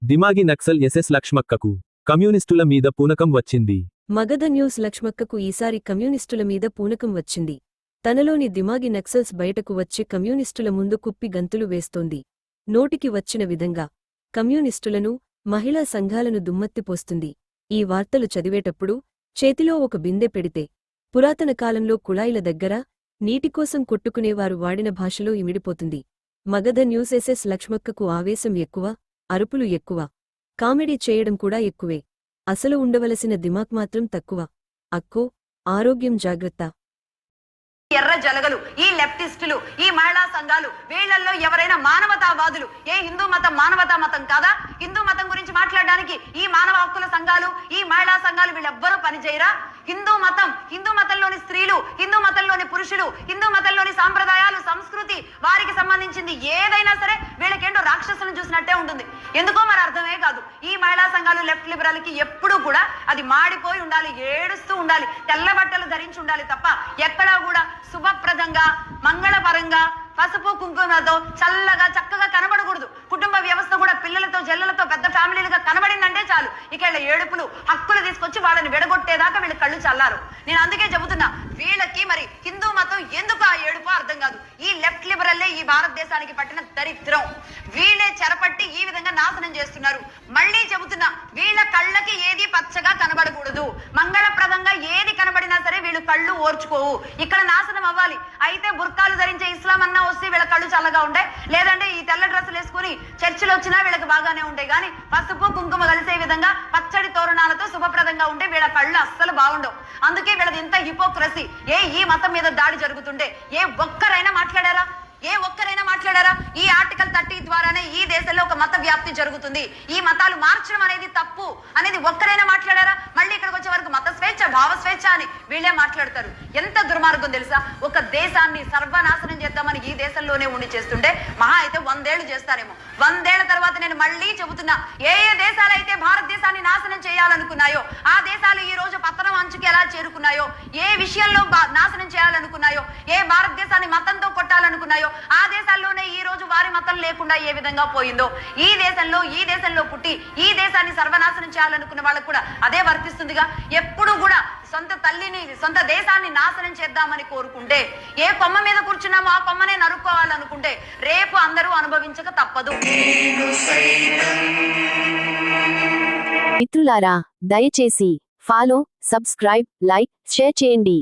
దిమాగి Naxal SS లక్ష్మక్కకు కమ్యూనిస్టుల మీద పూనకం వచ్చింది. మగధ న్యూస్ లక్ష్మక్కకు ఈసారి కమ్యూనిస్టుల మీద పూనకం వచ్చింది. తనలోని దిమాగి నక్సల్స్ బయటకు వచ్చి కమ్యూనిస్టుల ముందు కుప్పి గంతులు వేస్తోంది. నోటికి వచ్చిన విధంగా కమ్యూనిస్టులను, మహిళా సంఘాలను దుమ్మత్తిపోస్తుంది. ఈ వార్తలు చదివేటప్పుడు చేతిలో ఒక బిందె పెడితే పురాతన కాలంలో కుళాయిల దగ్గర నీటికోసం కొట్టుకునేవారు వాడిన భాషలో ఇమిడిపోతుంది. మగధ న్యూస్ ఎస్ఎస్ లక్ష్మక్కకు ఆవేశం ఎక్కువ, అరుపులు ఎక్కువ, కామెడీ చేయడం కూడా ఎక్కువే. అసలు ఉండవలసిన దిమాక్ మాత్రం తక్కువ. అక్కో, ఆరోగ్యం జాగ్రత్త. ఎర్ర జలగలు, ఈ లెఫ్టిస్టులు, ఈ మహిళా సంఘాలు, వీళ్లలో ఎవరైనా మానవతావాదులు, ఏ హిందూ మతం మానవతా మతం కాదా? హిందూ మతం గురించి మాట్లాడడానికి ఈ మానవ హక్కుల సంఘాలు, ఈ మహిళా సంఘాలు వీళ్ళెవ్వరూ పనిచేయరా? హిందూ మతంలోని స్త్రీలు, హిందూ మతంలోని పురుషులు, హిందూ మతంలోని సాంప్రదాయాలు, సంస్కృతి, వారికి సంబంధించింది ఏదైనా సరే వీళ్ళకేంటో రాక్షసులను చూసినట్టే ఉంటుంది. ఎందుకో మరి అర్థమే కాదు. ఈ మహిళా సంఘాలు, లెఫ్ట్ లిబరల్ కి ఎప్పుడూ కూడా అది మాడిపోయి ఉండాలి, ఏడుస్తూ ఉండాలి, తెల్ల బట్టలు ధరించి ఉండాలి తప్ప ఎక్కడా కూడా శుభప్రదంగా, మంగళపరంగా, పసుపు కుంకుమతో చల్లగా చక్కగా కనబడకూడదు. కుటుంబ వ్యవస్థ కూడా పిల్లలతో, జల్లలతో, పెద్ద ఫ్యామిలీలుగా కనబడిందంటే చాలు, ఇక ఏడుపులు, హక్కులు తీసుకొచ్చి వాళ్ళని విడగొట్టేదాకా వీళ్ళు కళ్ళు చల్లారు. నేను అందుకే చెబుతున్నా, వీళ్ళకి మరి హిందూ మతం ఎందుకు ఆ ఏడుపో అర్థం కాదు. ఈ లెఫ్ట్ లిబరల్లే ఈ భారతదేశానికి పట్టిన దరిద్రం. వీళ్ళే చెరపట్టి ఈ విధంగా నాశనం చేస్తున్నారు. మళ్ళీ చెబుతున్నా, వీళ్ళ కళ్ళకి ఏది పచ్చగా కనబడకూడదు. మంగళప్రదంగా ఏది కనబడినా సరే వీళ్ళు కళ్ళు ఓర్చుకోవు. ఇక్కడ నాశనం అవ్వాలి. అయితే బుర్కాలు ధరించే ఇస్లాం అన్నా వస్తే వీళ్ళ కళ్ళు చల్లగా ఉంటాయి, లేదంటే ఈ తెల్ల డ్రెస్సులు వేసుకుని చర్చిలో వచ్చినా వీళ్ళకి బాగానే ఉంటాయి. కానీ పసుపు కుంకుమ కలిసే విధంగా పచ్చడి తోరణాలతో శుభప్రదంగా ఉంటే వీళ్ళ కళ్ళు అస్సలు బాగుండవు. అందుకే వీళ్ళది ఇంత హిపోక్రసీ. ఈ మతం మీద దాడి జరుగుతుంటే ఏ ఒక్కరైనా మాట్లాడారా? ఈ ఆర్టికల్ 30 ద్వారానే ఈ దేశంలో ఒక మత వ్యాప్తి జరుగుతుంది, ఈ మతాలు మార్చడం అనేది తప్పు అనేది ఒక్కరైనా మాట్లాడారా? మళ్ళీ ఇక్కడికి వచ్చే వరకు మత స్వేచ్ఛ, భావ స్వేచ్ఛ అని వీళ్ళే మాట్లాడతారు. ఎంత దుర్మార్గం తెలుసా? ఒక దేశాన్ని సర్వనాశనం చేద్దామని ఈ దేశంలోనే ఉండి చేస్తుంటే మహా అయితే 100 ఏళ్ళు చేస్తారేమో. 100 ఏళ్ల తర్వాత నేను మళ్ళీ చెబుతున్నా, ఏ దేశాలు అయితే భారతదేశాన్ని నాశనం చేయాలనుకున్నాయో, ఆ దేశాలు ఈ రోజు పతనం అంచుకి ఎలా చేరుకున్నాయో, ఏ విషయంలో నాశనం చేయాలనుకున్నాయో, ఏ భారతదేశాన్ని మతంతో కొట్టాలనుకున్నాయో, ఆ దేశాల్లోనే ఈ రోజు వారి మతం లేకుండా ఏ విధంగా పోయిందో, ఈ దేశంలో పుట్టి ఈ దేశాన్ని సర్వనాశనం చేయాలనుకున్న వాళ్ళకు కూడా అదే వర్తిస్తుందిగా. ఎప్పుడు కూడా సొంత తల్లిని, సొంత దేశాన్ని నాశనం చేద్దామని కోరుకుంటే, ఏ కొమ్మ మీద కూర్చున్నామో ఆ కొమ్మనే నరుక్కోవాలనుకుంటే రేపు అందరూ అనుభవించక తప్పదు. మిత్రులారా, దయచేసి ఫాలో, సబ్స్క్రైబ్, లైక్, షేర్ చేయండి.